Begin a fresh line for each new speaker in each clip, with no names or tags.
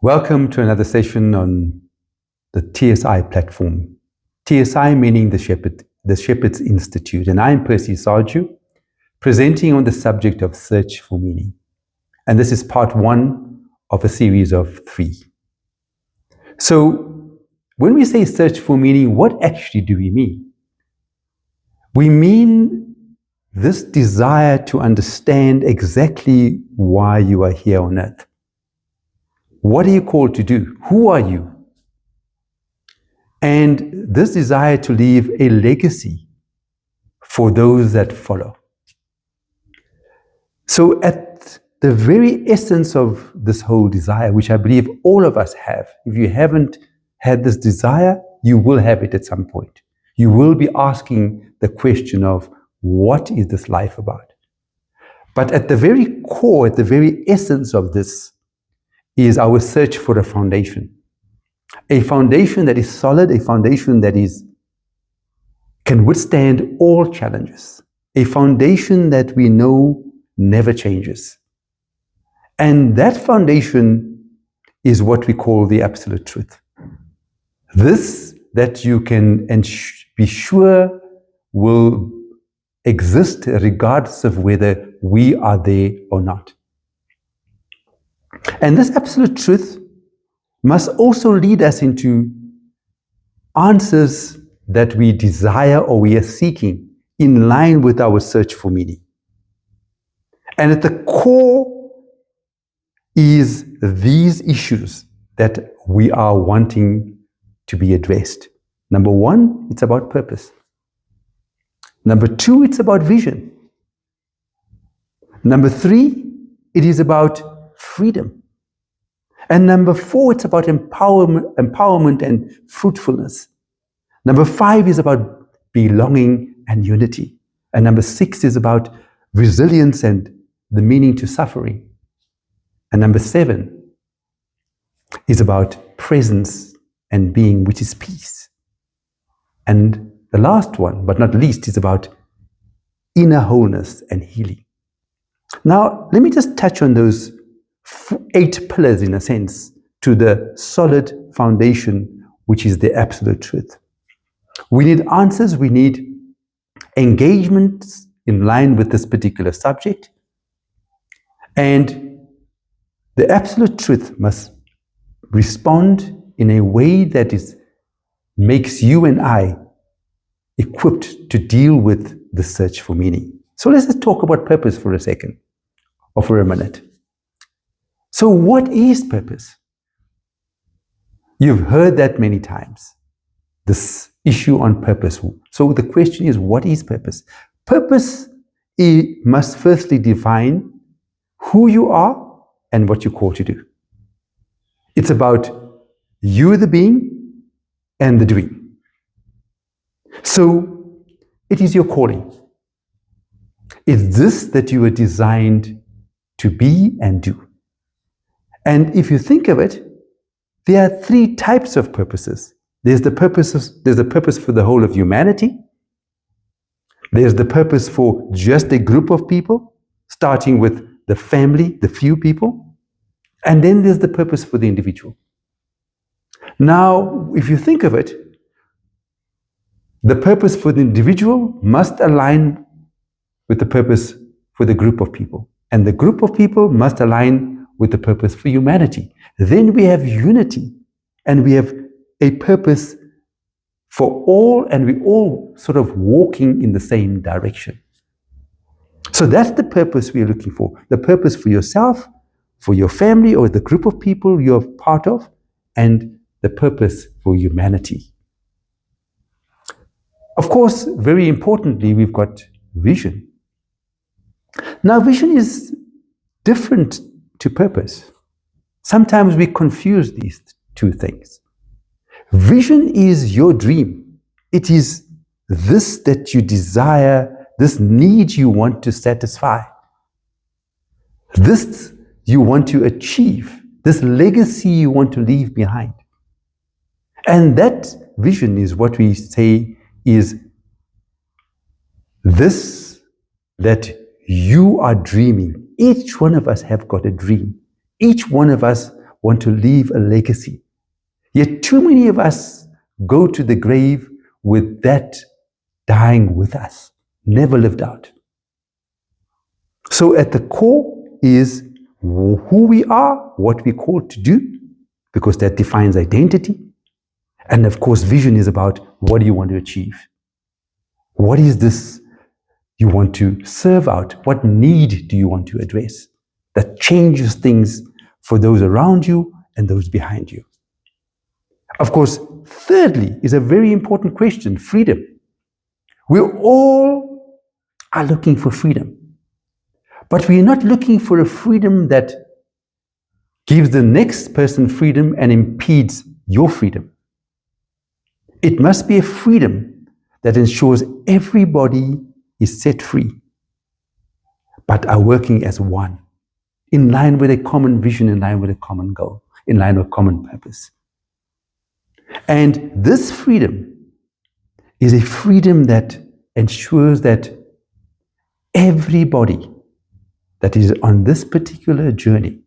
Welcome to another session on the TSI platform. TSI meaning the Shepherd's Institute, and I'm Percy Sarju, presenting on the subject of search for meaning. And this is part one of a series of 3. So, when we say search for meaning, what actually do we mean? We mean this desire to understand exactly why you are here on earth. What are you called to do? Who are you? And this desire to leave a legacy for those that follow. So at the very essence of this whole desire, which I believe all of us have, if you haven't had this desire, you will have it at some point. You will be asking the question of, what is this life about? But at the very core, at the very essence of this, is our search for a foundation. A foundation that is solid, a foundation that can withstand all challenges. A foundation that we know never changes. And that foundation is what we call the absolute truth. This that you can be sure will exist regardless of whether we are there or not. And this absolute truth must also lead us into answers that we desire or we are seeking in line with our search for meaning. And at the core is these issues that we are wanting to be addressed. Number 1, it's about purpose. Number 2, it's about vision. Number 3, it is about freedom. And number 4, it's about empowerment and fruitfulness. Number 5 is about belonging and unity. And number 6 is about resilience and the meaning to suffering. And number 7 is about presence and being, which is peace. And the last one, but not least, is about inner wholeness and healing. Now, let me just touch on those 8 pillars, in a sense, to the solid foundation, which is the absolute truth. We need answers, we need engagements in line with this particular subject, and the absolute truth must respond in a way that makes you and I equipped to deal with the search for meaning. So let's just talk about purpose for a second, or for a minute. So what is purpose? You've heard that many times, this issue on purpose. So the question is, what is purpose? Purpose must firstly define who you are and what you're called to do. It's about you, the being, and the doing. So it is your calling. It's this that you are designed to be and do. And if you think of it, there are 3 types of purposes. There's the purpose for the whole of humanity. There's the purpose for just a group of people, starting with the family, the few people. And then there's the purpose for the individual. Now, if you think of it, the purpose for the individual must align with the purpose for the group of people. And the group of people must align with the purpose for humanity. Then we have unity, and we have a purpose for all, and we all sort of walking in the same direction. So that's the purpose we are looking for. The purpose for yourself, for your family, or the group of people you're part of, and the purpose for humanity. Of course, very importantly, we've got vision. Now, vision is different to purpose. Sometimes we confuse these 2 things. Vision is your dream. It is this that you desire, this need you want to satisfy. This you want to achieve, this legacy you want to leave behind. And that vision is what we say is this that you are dreaming. Each one of us have got a dream. Each one of us want to leave a legacy. Yet too many of us go to the grave with that dying with us, never lived out. So at the core is who we are, what we're called to do, because that defines identity. And of course, vision is about what do you want to achieve? What is this you want to serve out? What need do you want to address that changes things for those around you and those behind you? Of course, thirdly is a very important question, freedom. We all are looking for freedom, but we're not looking for a freedom that gives the next person freedom and impedes your freedom. It must be a freedom that ensures everybody is set free, but are working as one, in line with a common vision, in line with a common goal, in line with common purpose. And this freedom is a freedom that ensures that everybody that is on this particular journey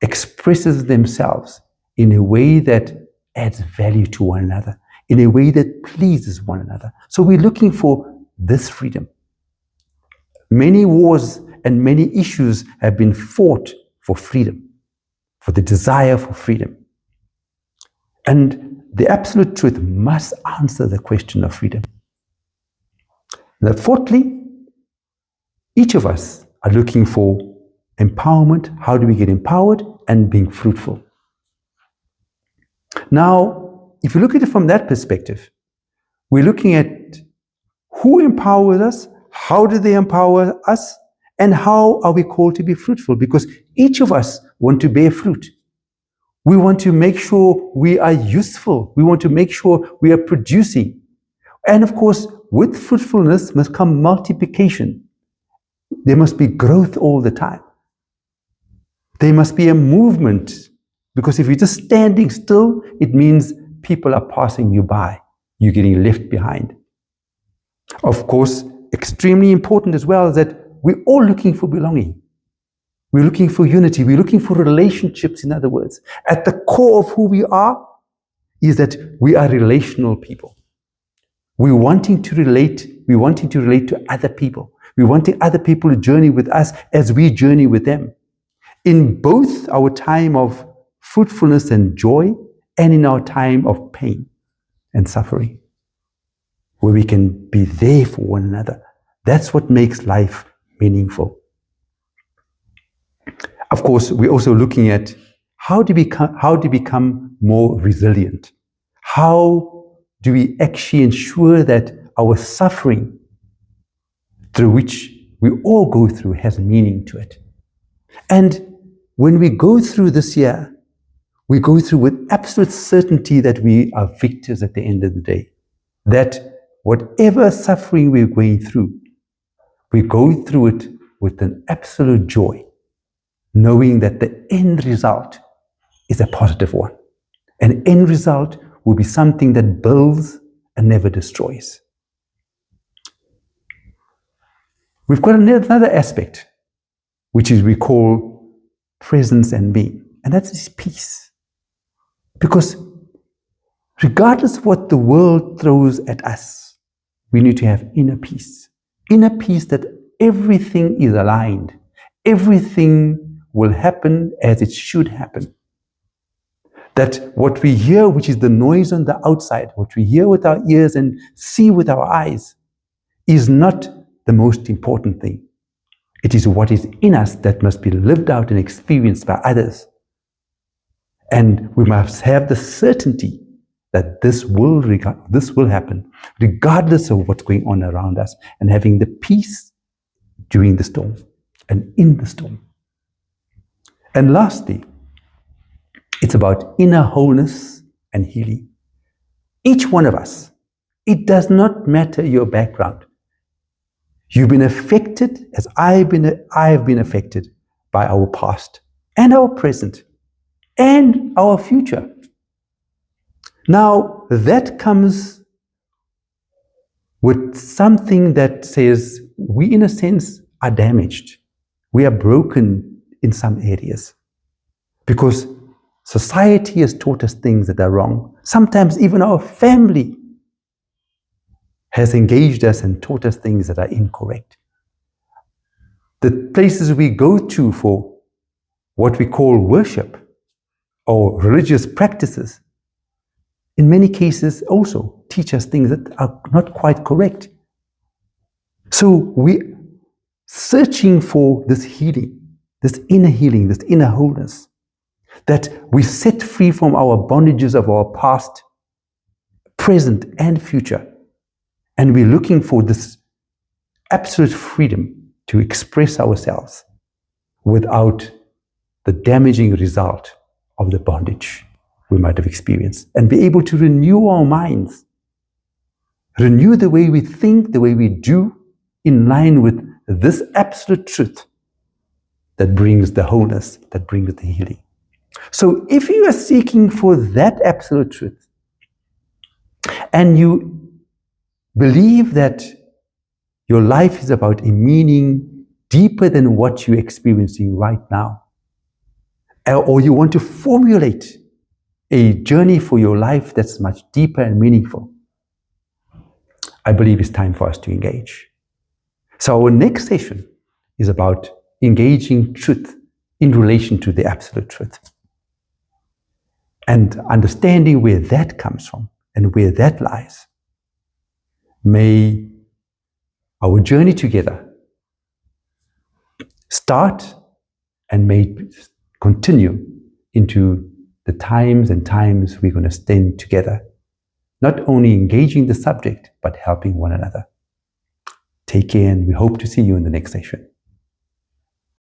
expresses themselves in a way that adds value to one another, in a way that pleases one another. So we're looking for this freedom. Many wars and many issues have been fought for freedom, for the desire for freedom. And the absolute truth must answer the question of freedom. Now, fourthly, each of us are looking for empowerment. How do we get empowered? And being fruitful. Now, if you look at it from that perspective, we're looking at who empowers us, how do they empower us, and how are we called to be fruitful? Because each of us want to bear fruit. We want to make sure we are useful. We want to make sure we are producing. And of course, with fruitfulness must come multiplication. There must be growth all the time. There must be a movement, because if you're just standing still, it means people are passing you by. You're getting left behind. Of course, extremely important as well is that we're all looking for belonging. We're looking for unity. We're looking for relationships, in other words. At the core of who we are is that we are relational people. We're wanting to relate. We're wanting to relate to other people. We're wanting other people to journey with us as we journey with them. In both our time of fruitfulness and joy, and in our time of pain and suffering, where we can be there for one another. That's what makes life meaningful. Of course, we're also looking at how to become more resilient. How do we actually ensure that our suffering, through which we all go through, has meaning to it? And when we go through this year, we go through with absolute certainty that we are victors at the end of the day. That whatever suffering we're going through, we go through it with an absolute joy, knowing that the end result is a positive one. An end result will be something that builds and never destroys. We've got another aspect, which is we call presence and being, and that is peace. Because regardless of what the world throws at us, we need to have inner peace. Inner peace that everything is aligned. Everything will happen as it should happen. That what we hear, which is the noise on the outside, what we hear with our ears and see with our eyes, is not the most important thing. It is what is in us that must be lived out and experienced by others. And we must have the certainty that this will happen, regardless of what's going on around us, and having the peace during the storm and in the storm. And lastly, it's about inner wholeness and healing. Each one of us, it does not matter your background. You've been affected, as I have been affected, by our past and our present and our future. Now, that comes with something that says we, in a sense, are damaged. We are broken in some areas. Because Society has taught us things that are wrong. Sometimes even our family has engaged us and taught us things that are incorrect. The places we go to for what we call worship or religious practices, in many cases also teach us things that are not quite correct. So we're searching for this healing, this inner wholeness, that we set free from our bondages of our past, present, and future. And we're looking for this absolute freedom to express ourselves without the damaging result of the bondage we might have experienced, and be able to renew our minds, renew the way we think, the way we do, in line with this absolute truth that brings the wholeness, that brings the healing. So if you are seeking for that absolute truth, and you believe that your life is about a meaning deeper than what you're experiencing right now, or you want to formulate a journey for your life that's much deeper and meaningful, I believe it's time for us to engage. So our next session is about engaging truth in relation to the absolute truth, and understanding where that comes from and where that lies. May our journey together start and may continue into the times and times we're going to spend together, not only engaging the subject, but helping one another. Take care, and we hope to see you in the next session.